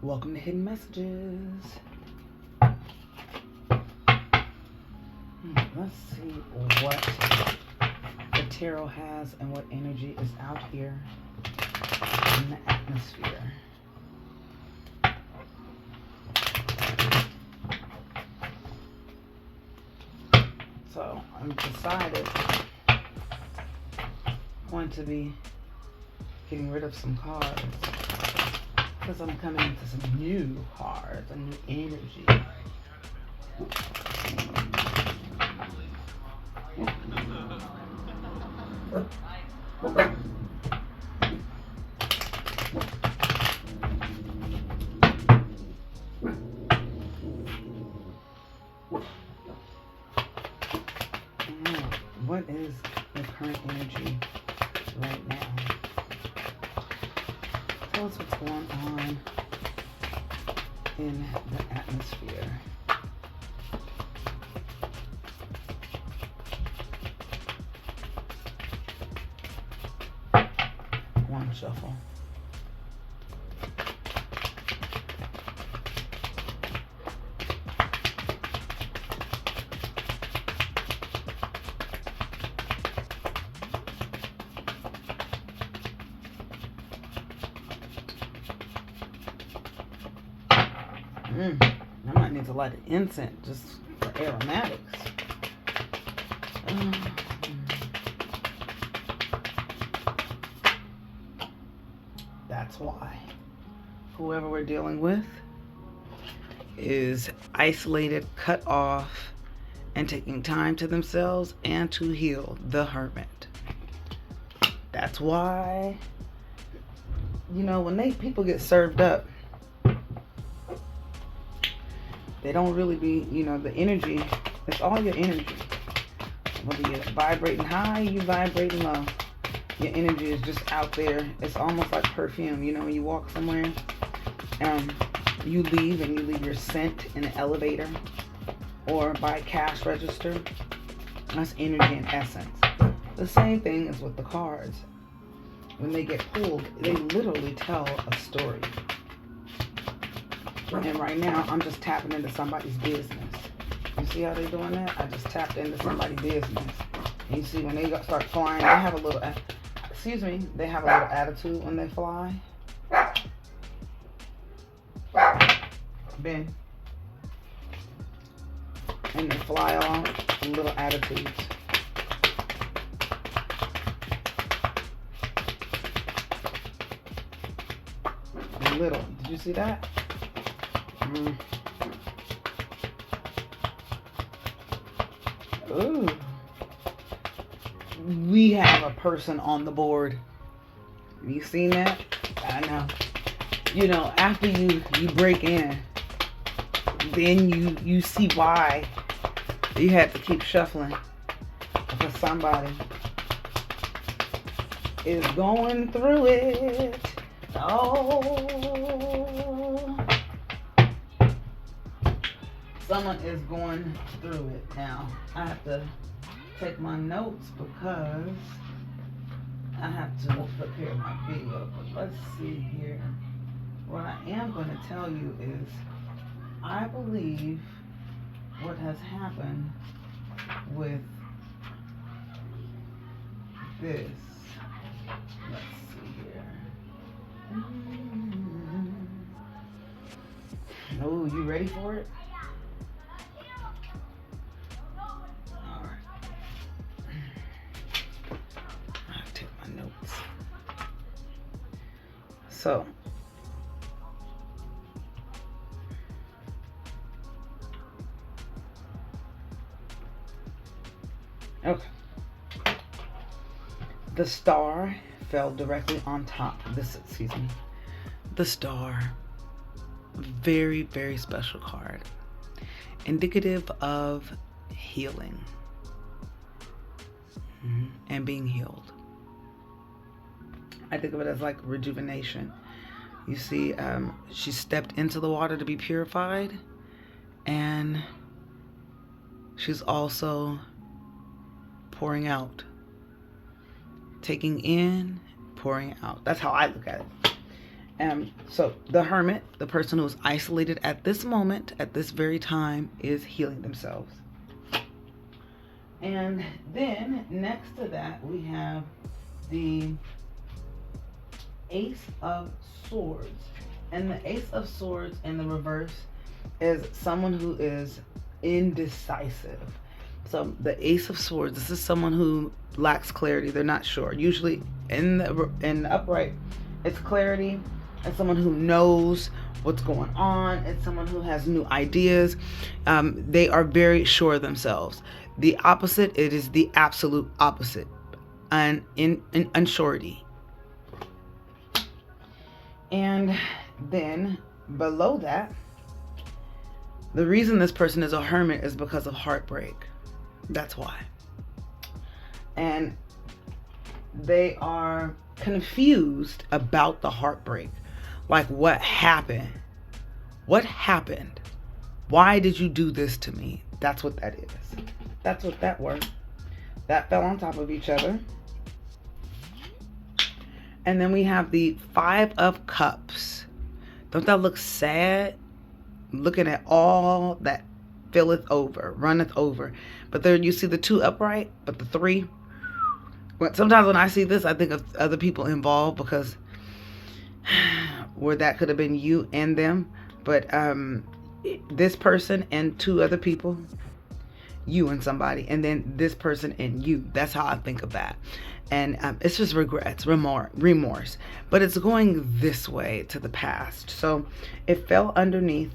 Welcome to Hidden Messages. Let's see what the tarot has and what energy is out here in the atmosphere. So I'm decided I'm going to be getting rid of some cards because I'm coming into some new cards, a new energy. What is the current energy right now? Tell us what's going on in the atmosphere. One shuffle. I might need to light an incense just for aromatics. That's why whoever we're dealing with is isolated, cut off, and taking time to themselves and to heal. The Hermit. That's why, you know, when people get served up, they don't really be, you know, the energy, it's all your energy. Whether you're vibrating high, you vibrating low. Your energy is just out there. It's almost like perfume. You know, when you walk somewhere, you leave and you leave your scent in an elevator or by a cash register. That's energy in essence. The same thing is with the cards. When they get pulled, they literally tell a story. And right now, I'm just tapping into somebody's business. You see how they're doing that? I just tapped into somebody's business. And you see when they start flying, they have a little, they have a little attitude when they fly. Ben. And they fly off, little attitudes. Little. Did you see that? Ooh. We have a person on the board. You seen that? I know. You know, after you break in, then you see why you had to keep shuffling. Because somebody is going through it. Oh. Someone is going through it now. I have to take my notes because I have to prepare my video. But let's see here. What I am going to tell you is I believe what has happened with this. Let's see here. Oh, you ready for it? So, okay. The star fell directly on top. The star. Very, very special card. Indicative of healing. And being healed. I think of it as like rejuvenation. You see, she stepped into the water to be purified, and she's also pouring out, taking in, pouring out. That's how I look at it. So the Hermit, the person who is isolated at this moment, at this very time, is healing themselves. And then next to that, we have the Ace of Swords. And the Ace of Swords in the reverse is someone who is indecisive. So the Ace of Swords, this is someone who lacks clarity. They're not sure. Usually in the upright, it's clarity. It's someone who knows what's going on. It's someone who has new ideas. They are very sure of themselves. The opposite, it is the absolute opposite. And in unsurety. And then below that, the reason this person is a hermit is because of heartbreak. That's why. And they are confused about the heartbreak. Like, what happened? What happened? Why did you do this to me? That's what that is. That's what that was. That fell on top of each other. And then we have the Five of Cups. Don't that look sad? Looking at all that filleth over, runneth over. But there you see the 2 upright, but the 3. Sometimes when I see this, I think of other people involved, because where that could have been you and them. But this person and 2 other people, you and somebody, and then this person and you. That's how I think of that. And it's just regrets, remorse. But it's going this way to the past. So it fell underneath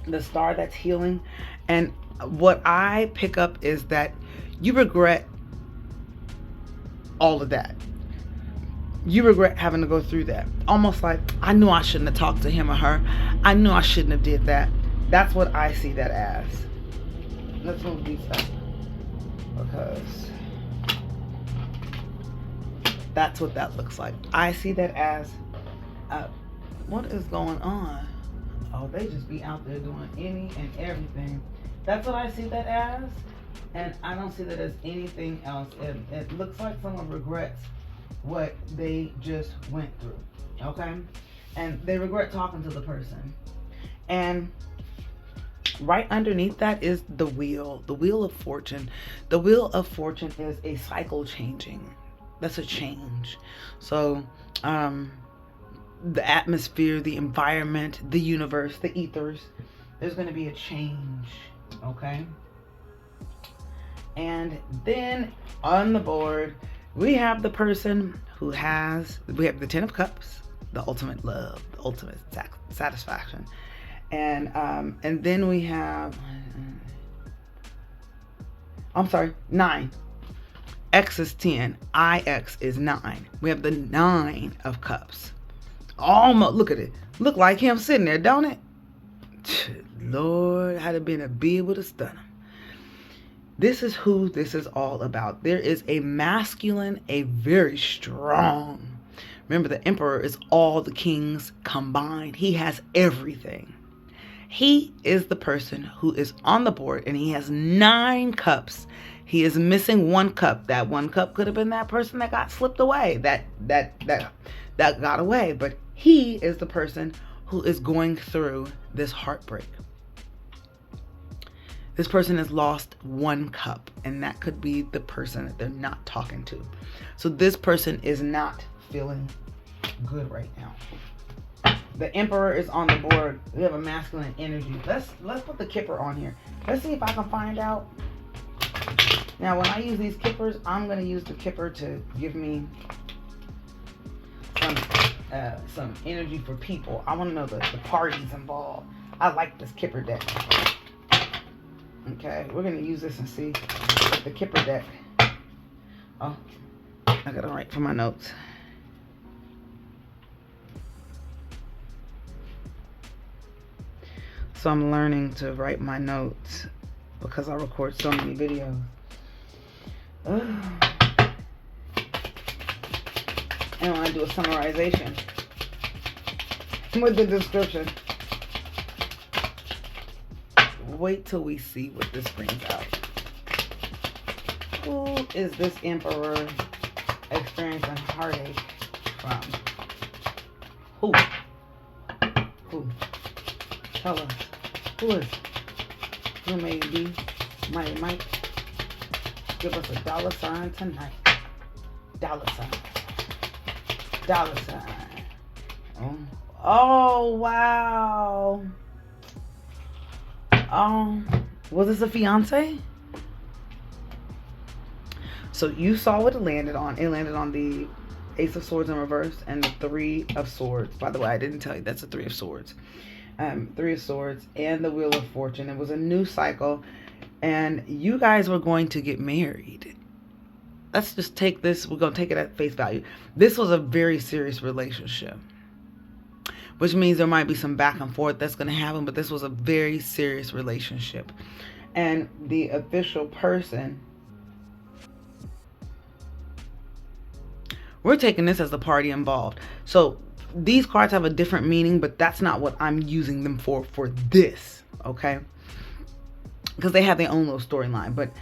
the star that's healing. And what I pick up is that you regret all of that. You regret having to go through that. Almost like, I knew I shouldn't have talked to him or her. I knew I shouldn't have did that. That's what I see that as. Let's move these up, because that's what that looks like. I see that as, what is going on? Oh, they just be out there doing any and everything. That's what I see that as. And I don't see that as anything else. It looks like someone regrets what they just went through. Okay? And they regret talking to the person. And right underneath that is the wheel of fortune. The wheel of fortune is a cycle changing. That's a change. So the atmosphere, the environment, the universe, the ethers, there's going to be a change. Okay? And then on the board, we have the person who we have the 10 of Cups, the ultimate love, the ultimate satisfaction. And then we have, 9. X is 10. IX is 9. We have the 9 of Cups. Almost, look at it. Look like him sitting there, don't it? Lord, had it been a bee would have stunned him. This is who this is all about. There is a masculine, a very strong. Remember, the Emperor is all the kings combined. He has everything. He is the person who is on the board, and he has 9 cups. He is missing 1 cup. That 1 cup could have been that person that got slipped away, that got away. But he is the person who is going through this heartbreak. This person has lost 1 cup, and that could be the person that they're not talking to. So this person is not feeling good right now. The Emperor is on the board. We have a masculine energy. Let's put the Kipper on here. Let's see if I can find out. Now, when I use these Kippers, I'm going to use the Kipper to give me some energy for people. I want to know the parties involved. I like this Kipper deck. Okay, we're going to use this and see if the Kipper deck. Oh, I got to write for my notes. So I'm learning to write my notes because I record so many videos. And when I do a summarization with the description. Wait till we see what this brings out. Who is this Emperor experiencing heartache from? Who? Tell us. Who is it? Who may it be? Might give us a dollar sign tonight. Dollar sign. Dollar sign. Oh wow. Was this a fiance? So you saw what it landed on. It landed on the Ace of Swords in reverse and the Three of Swords. By the way, I didn't tell you that's a Three of Swords. Three of Swords and the Wheel of Fortune. It was a new cycle, and you guys were going to get married. Let's just take this. We're going to take it at face value. This was a very serious relationship, which means there might be some back and forth that's going to happen, but this was a very serious relationship. And the official person, we're taking this as the party involved. So these cards have a different meaning, but that's not what I'm using them for this, okay? Because they have their own little storyline, but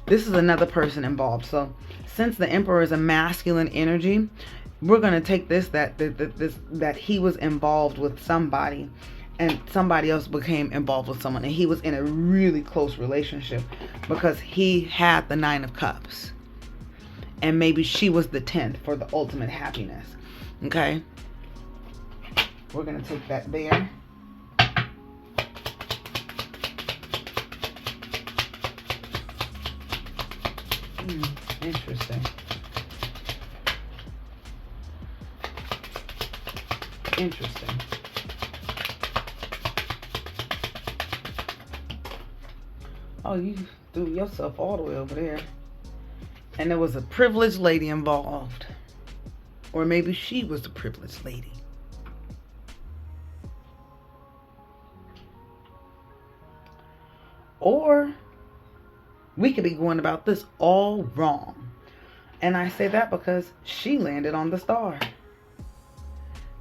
this is another person involved. So since the Emperor is a masculine energy, we're going to take this that he was involved with somebody, and somebody else became involved with someone, and he was in a really close relationship because he had the Nine of Cups, and maybe she was the 10th for the ultimate happiness. Okay, we're going to take that there. Interesting. Interesting. Oh, you threw yourself all the way over there. And there was a privileged lady involved. Or maybe she was the privileged lady. Or we could be going about this all wrong. And I say that because she landed on the Star.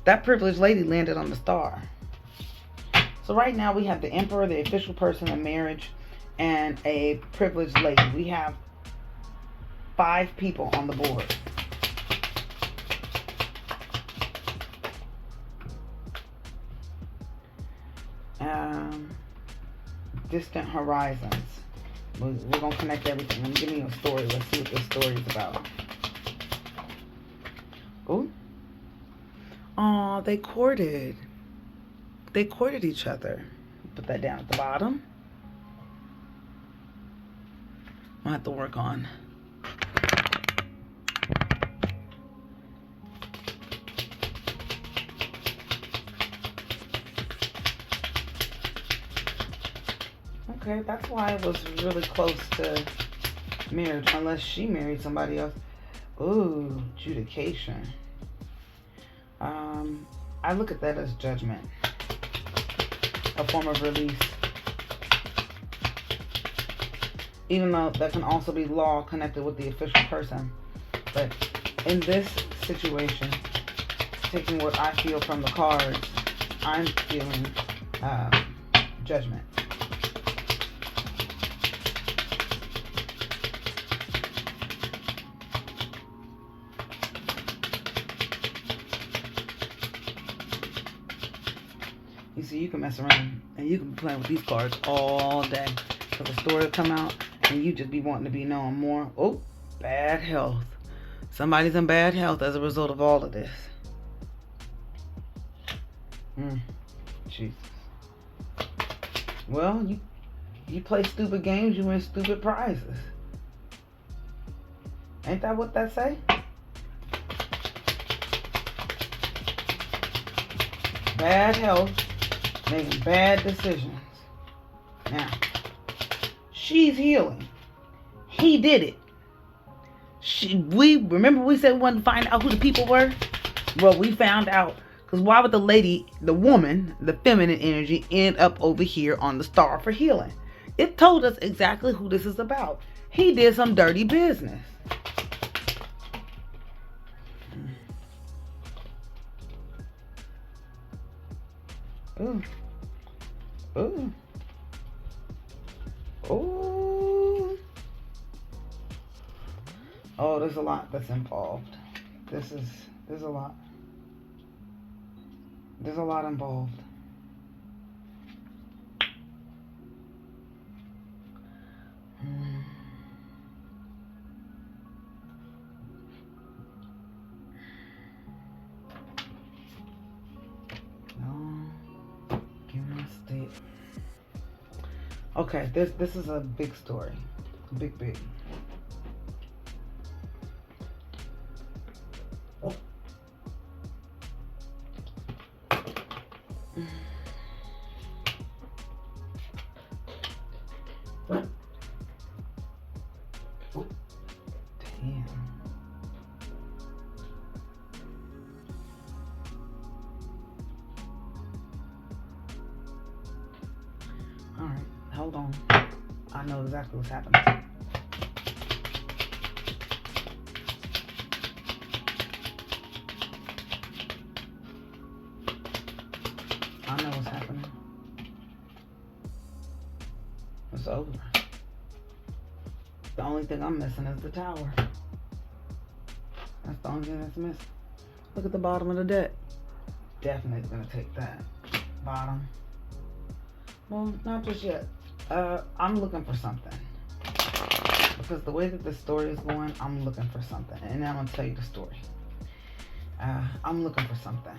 That privileged lady landed on the Star. So right now we have the Emperor, the official person in marriage, and a privileged lady. We have 5 people on the board. Distant horizons. We're going to connect everything. I'm giving you a story. Let's see what this story is about. Oh. Aw, they courted. They courted each other. Put that down at the bottom. I'll have to work on. Okay, that's why it was really close to marriage, unless she married somebody else. Ooh, adjudication. I look at that as judgment, a form of release. Even though that can also be law connected with the official person. But in this situation, taking what I feel from the cards, I'm feeling judgment. You see, you can mess around and you can play with these cards all day. So the story will come out and you just be wanting to be known more. Oh, bad health. Somebody's in bad health as a result of all of this. Jesus. Well, you play stupid games, you win stupid prizes. Ain't that what that say? Bad health, making bad decisions. Now, she's healing. He did it. We said we wanted to find out who the people were? Well, we found out. Because why would the lady, the woman, the feminine energy, end up over here on the Star for healing? It told us exactly who this is about. He did some dirty business. Ooh. Ooh. Ooh. Oh, there's a lot that's involved. There's a lot. There's a lot involved. Okay, this is a big story. Big. Damn. Alright, hold on. I know exactly what's happening. I know what's happening. It's over. The only thing I'm missing is the tower. That's the only thing that's missing. Look at the bottom of the deck. Definitely gonna take that. Bottom. Well, not just yet. I'm looking for something. Because the way that the story is going, I'm looking for something. And I'm gonna tell you the story. I'm looking for something.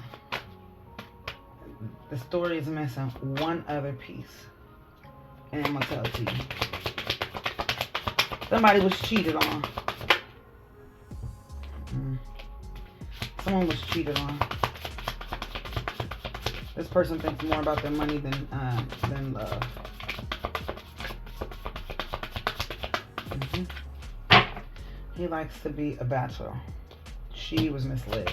The story is missing one other piece. And I'm gonna tell it to you. Somebody was cheated on. Someone was cheated on. This person thinks more about their money than love. He likes to be a bachelor. She was misled.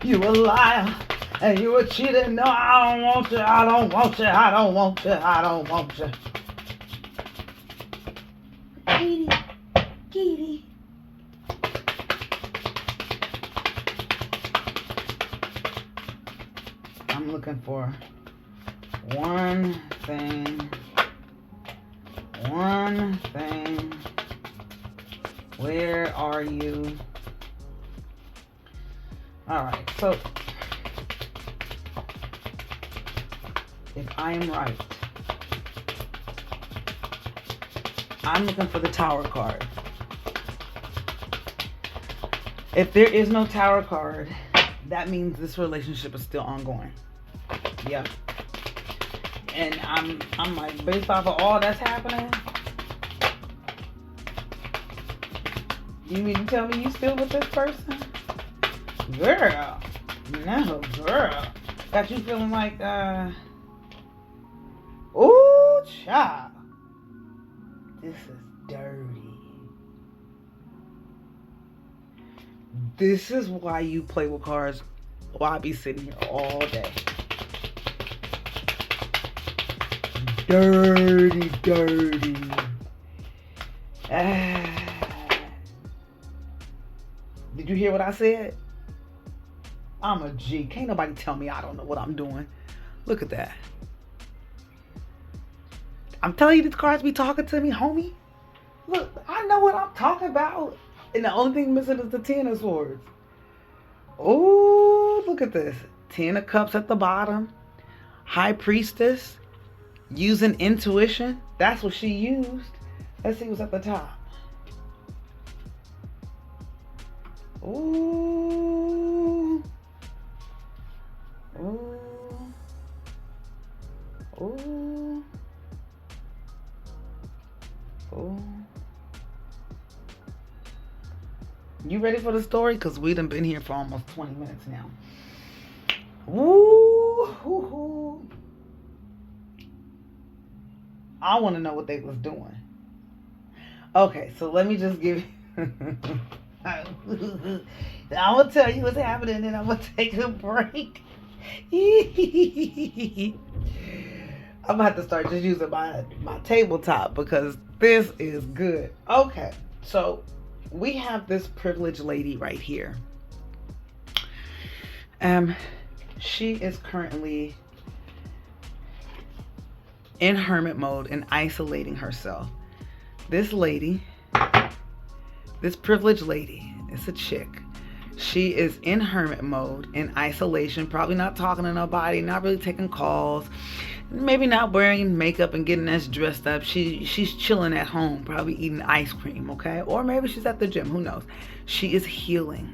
You a liar and you a cheater. No, I don't want you. I don't want you. I don't want you. I don't want you. Kitty. I'm looking for one thing. Where are you? Alright, so if I am right, I'm looking for the tower card. If there is no tower card, that means this relationship is still ongoing. Yep. And I'm like, based off of all that's happening, you mean to tell me you still with this person? Girl. No, girl. Got you feeling like, ooh, child. This is dirty. This is why you play with cards while I be sitting here all day. Dirty. Did you hear what I said? I'm a G. Can't nobody tell me I don't know what I'm doing. Look at that. I'm telling you, these cards be talking to me, homie. Look, I know what I'm talking about. And the only thing missing is the Ten of Swords. Oh, look at this. Ten of Cups at the bottom. High Priestess. Using intuition. That's what she used. Let's see what's at the top. Ooh. You ready for the story? Because we done been here for almost 20 minutes now. Ooh. I want to know what they was doing. Okay, so let me just give you... I'm going to tell you what's happening and I'm going to take a break. I'm going to have to start just using my tabletop because this is good. Okay, so we have this privileged lady right here. She is currently in hermit mode and isolating herself. This lady, this privileged lady, it's a chick. She is in hermit mode, in isolation, probably not talking to nobody, not really taking calls, maybe not wearing makeup and getting us dressed up. She's chilling at home, probably eating ice cream, okay? Or maybe she's at the gym, who knows? She is healing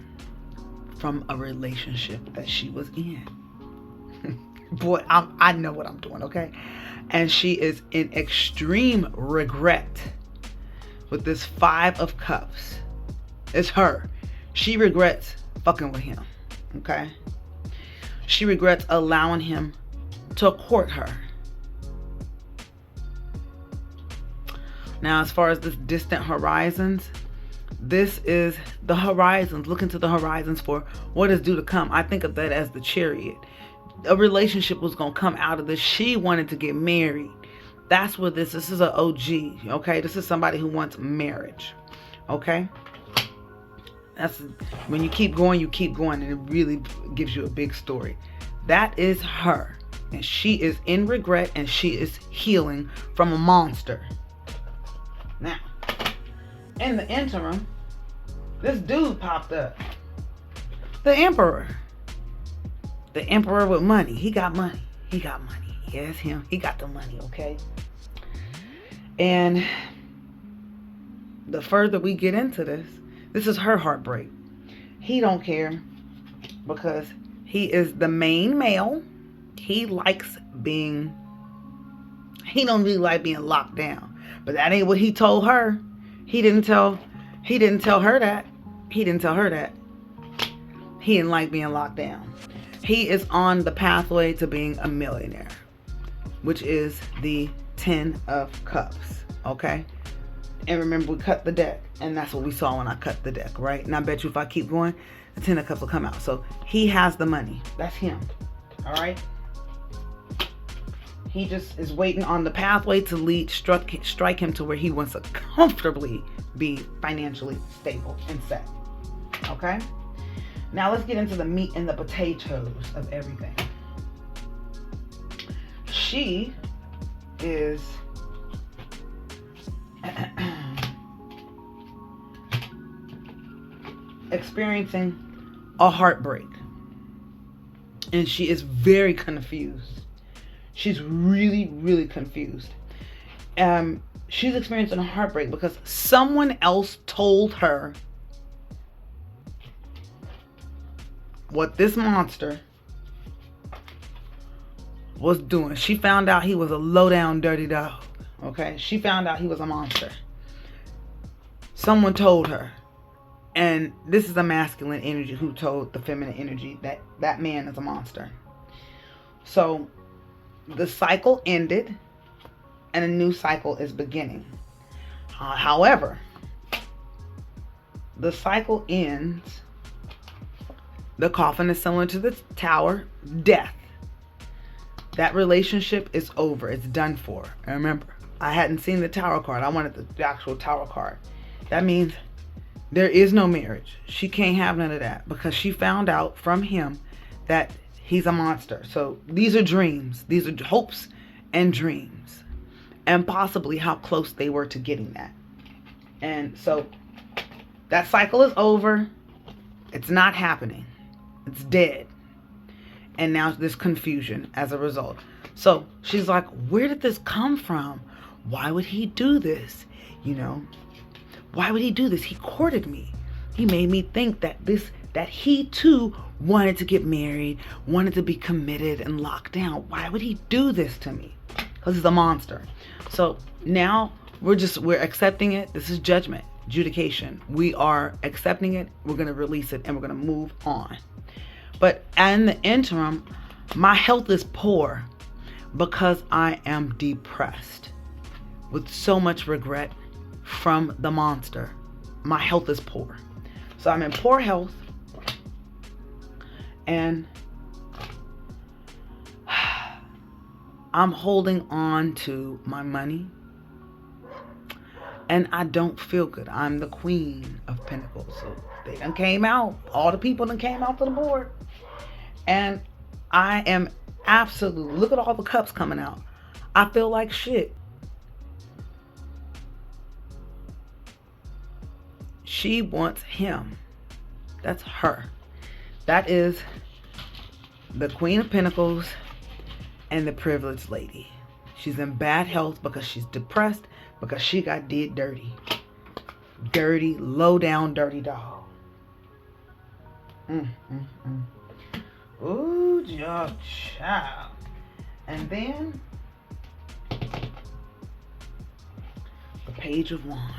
from a relationship that she was in. Boy, I know what I'm doing, okay? And she is in extreme regret with this 5 of Cups. It's her. She regrets fucking with him, okay? She regrets allowing him to court her. Now, as far as this distant horizons, this is the horizons. Look into the horizons for what is due to come. I think of that as the Chariot. A relationship was going to come out of this. She wanted to get married. That's what this is an OG, okay? This is somebody who wants marriage, okay? That's when you keep going, and it really gives you a big story. That is her. And she is in regret, and she is healing from a monster. Now, in the interim, this dude popped up. The Emperor. The Emperor with money. He got money. He got money. Yes, him. He got the money, okay? And the further we get into this, this is her heartbreak. He don't care because he is the main male. He don't really like being locked down. But that ain't what he told her. He didn't tell her that. He didn't like being locked down. He is on the pathway to being a millionaire, which is the 10 of Cups, okay? And remember, we cut the deck, and that's what we saw when I cut the deck, right? And I bet you if I keep going, the 10 of Cups will come out. So he has the money. That's him, all right? He just is waiting on the pathway to strike him to where he wants to comfortably be financially stable and set, okay? Now let's get into the meat and the potatoes of everything. She is experiencing a heartbreak. And she is very confused. She's really, really confused. She's experiencing a heartbreak because someone else told her what this monster was doing. She found out he was a low-down, dirty dog. Okay? She found out he was a monster. Someone told her. And this is a masculine energy who told the feminine energy that that man is a monster. So the cycle ended and a new cycle is beginning. However, the cycle ends. The coffin is similar to the tower. Death. That relationship is over. It's done for. And remember, I hadn't seen the tower card. I wanted the actual tower card. That means there is no marriage. She can't have none of that because she found out from him that he's a monster. So these are dreams. These are hopes and dreams. And possibly how close they were to getting that. And so that cycle is over. It's not happening. It's dead. And now there's confusion as a result. So she's like, where did this come from? Why would he do this? You know, why would he do this? He courted me. He made me think that he too wanted to get married, wanted to be committed and locked down. Why would he do this to me? Because he's a monster. So now we're accepting it. This is judgment, adjudication. We are accepting it. We're going to release it and we're going to move on. But in the interim, my health is poor because I am depressed with so much regret from the monster. My health is poor. So I'm in poor health and I'm holding on to my money and I don't feel good. I'm the Queen of Pentacles. So they done came out. All the people done came out to the board. And I am absolutely, look at all the cups coming out. I feel like shit. She wants him. That's her. That is the Queen of Pentacles and the privileged lady. She's in bad health because she's depressed because she got did dirty. Dirty, low down, dirty dog. Ooh, your child. And then the Page of Wands.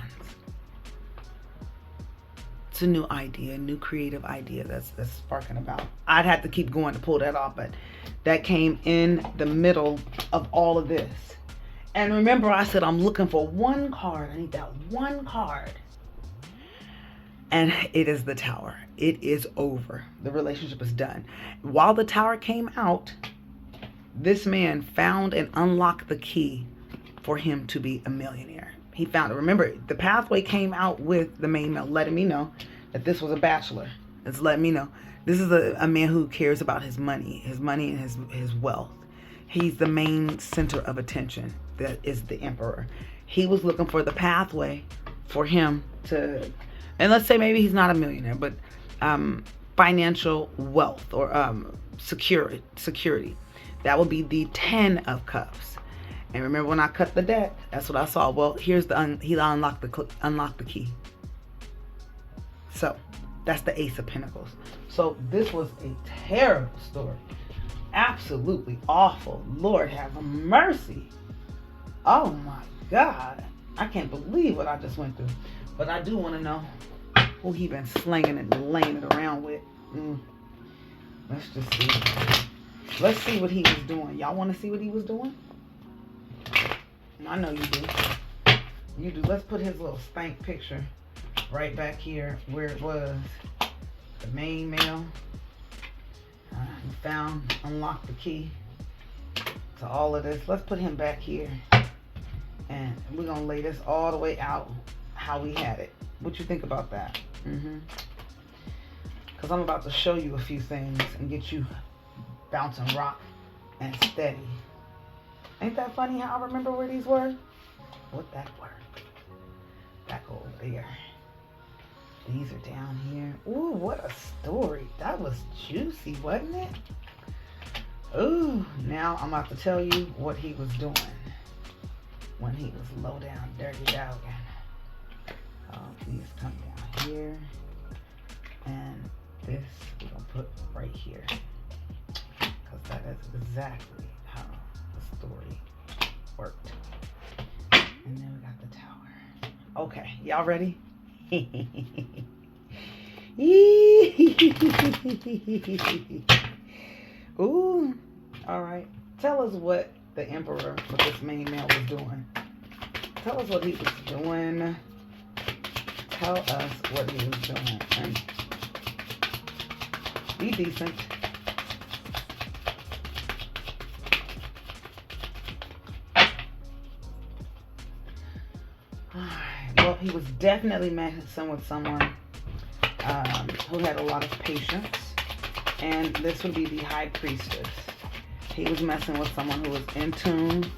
It's a new idea, new creative idea that's sparking about. I'd have to keep going to pull that off, but that came in the middle of all of this. And remember, I said I'm looking for one card. I need that one card. And it is the Tower. It is over. The relationship is done. While the Tower came out, this man found and unlocked the key for him to be a millionaire. He found it. Remember, the pathway came out with the main male, letting me know that this was a bachelor. It's letting me know this is a man who cares about his money and his wealth. He's the main center of attention. That is the Emperor. He was looking for the pathway for him to, and let's say maybe he's not a millionaire, but financial wealth or security. That would be the 10 of Cups. And remember when I cut the deck, that's what I saw. Well, here's he unlocked the key. So that's the Ace of Pentacles. So this was a terrible story. Absolutely awful. Lord have mercy. Oh my God. I can't believe what I just went through. But I do want to know who he been slinging and laying it around with. Let's just see. Let's see what he was doing. Y'all want to see what he was doing? I know you do. You do. Let's put his little spank picture right back here where it was. The main male. He found, unlocked the key to all of this. Let's put him back here. And we're going to lay this all the way out how we had it. What you think about that? Because I'm about to show you a few things and get you bouncing rock and steady. Ain't that funny how I remember where these were? What that were? Back over there. These are down here. Ooh, what a story. That was juicy, wasn't it? Ooh, now I'm about to tell you what he was doing when he was low down, dirty dog. These come down here. And this we're going to put right here. Because that is exactly how the story worked. And then we got the Tower. Okay, y'all ready? Ooh, all right. Tell us what the Emperor with this main male was doing. Tell us what he was doing. Tell us what he was doing. And be decent. Well, he was definitely messing with someone who had a lot of patience. And this would be the High Priestess. He was messing with someone who was in tune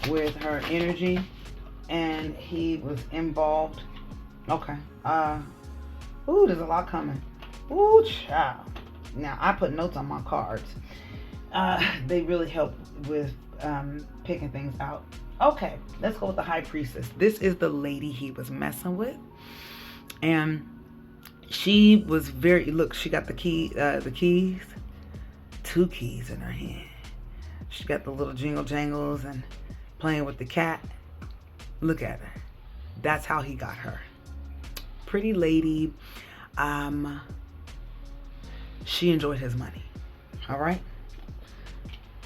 with her energy. And he was involved. Okay. Ooh, there's a lot coming. Ooh, child. Now, I put notes on my cards. They really help with picking things out. Okay, let's go with the High Priestess. This is the lady he was messing with. And she was very, look, she got the keys. 2 keys in her hand. She got the little jingle jangles and playing with the cat. Look at her. That's how he got her. Pretty lady. She enjoyed his money. All right.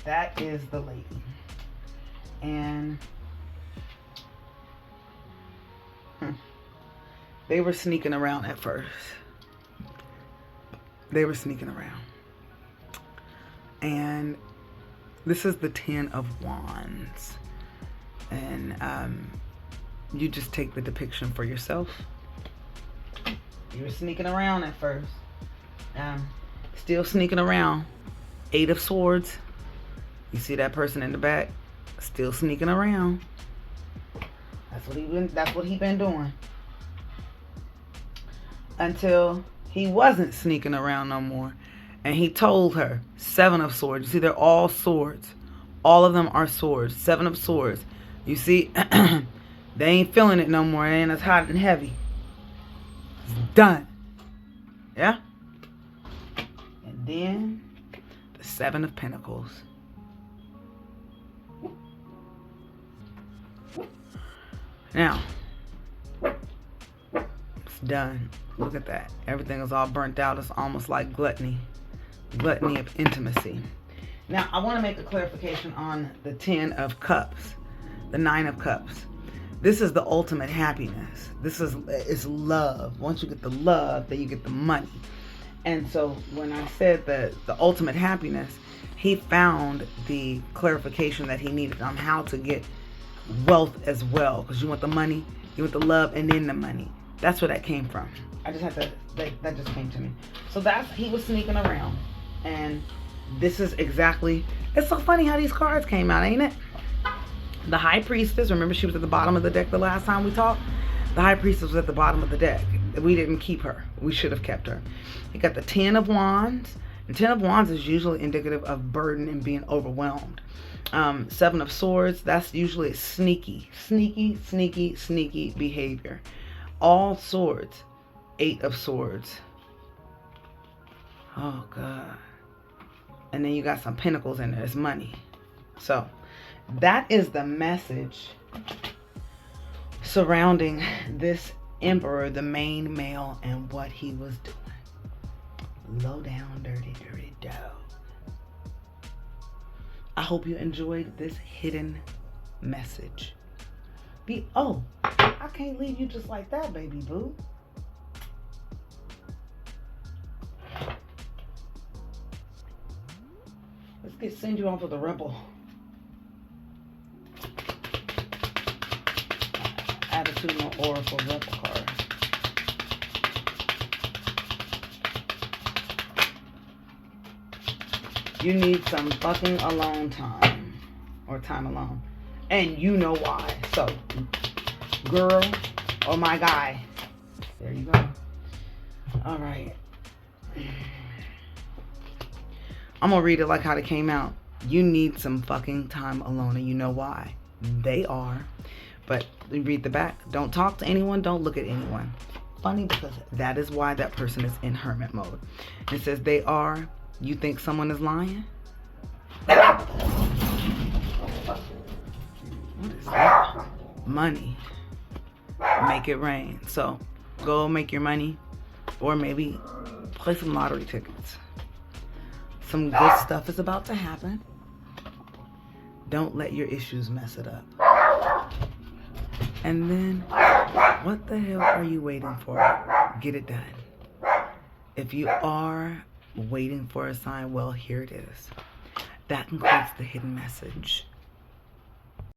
That is the lady. And they were sneaking around at first. They were sneaking around. And this is the 10 of Wands. And you just take the depiction for yourself. You were sneaking around at first. Still sneaking around. 8 of Swords. You see that person in the back? Still sneaking around. That's what he been doing. Until he wasn't sneaking around no more. And he told her, 7 of Swords. You see, they're all swords. All of them are swords. 7 of Swords. You see, they ain't feeling it no more. It ain't as hot and heavy. It's done. Yeah? And then Seven of Pentacles. Now, it's done. Look at that. Everything is all burnt out. It's almost like gluttony. Gluttony of intimacy. Now, I want to make a clarification on the 10 of Cups. The 9 of Cups. This is the ultimate happiness. This is love. Once you get the love, then you get the money. And so when I said that the ultimate happiness, he found the clarification that he needed on how to get wealth as well. Because you want the money, you want the love, and then the money. That's where that came from. I just had to, that just came to me. So he was sneaking around. And this is exactly, it's so funny how these cards came out, ain't it? The High Priestess, remember she was at the bottom of the deck the last time we talked? The High Priestess was at the bottom of the deck. We didn't keep her. We should have kept her. You got the 10 of Wands. And 10 of Wands is usually indicative of burden and being overwhelmed. 7 of Swords, that's usually sneaky behavior. All Swords. 8 of Swords. Oh, God. And then you got some Pentacles in there. It's money. So, that is the message surrounding this Emperor, the main male, and what he was doing. Low down, dirty dog. I hope you enjoyed this hidden message. I can't leave you just like that, baby boo. Let's send you off with a rebel. Attitudinal Oracle rebel card. You need some fucking alone time. Or time alone. And you know why. So, girl or my guy. There you go. Alright. I'm going to read it like how it came out. You need some fucking time alone. And you know why. They are. But read the back. Don't talk to anyone. Don't look at anyone. Funny because that is why that person is in hermit mode. It says they are. You think someone is lying? What is that? Money. Make it rain. So go make your money. Or maybe play some lottery tickets. Some good stuff is about to happen. Don't let your issues mess it up. And then, what the hell are you waiting for? Get it done. If you are waiting for a sign, well, here it is. That concludes the hidden message.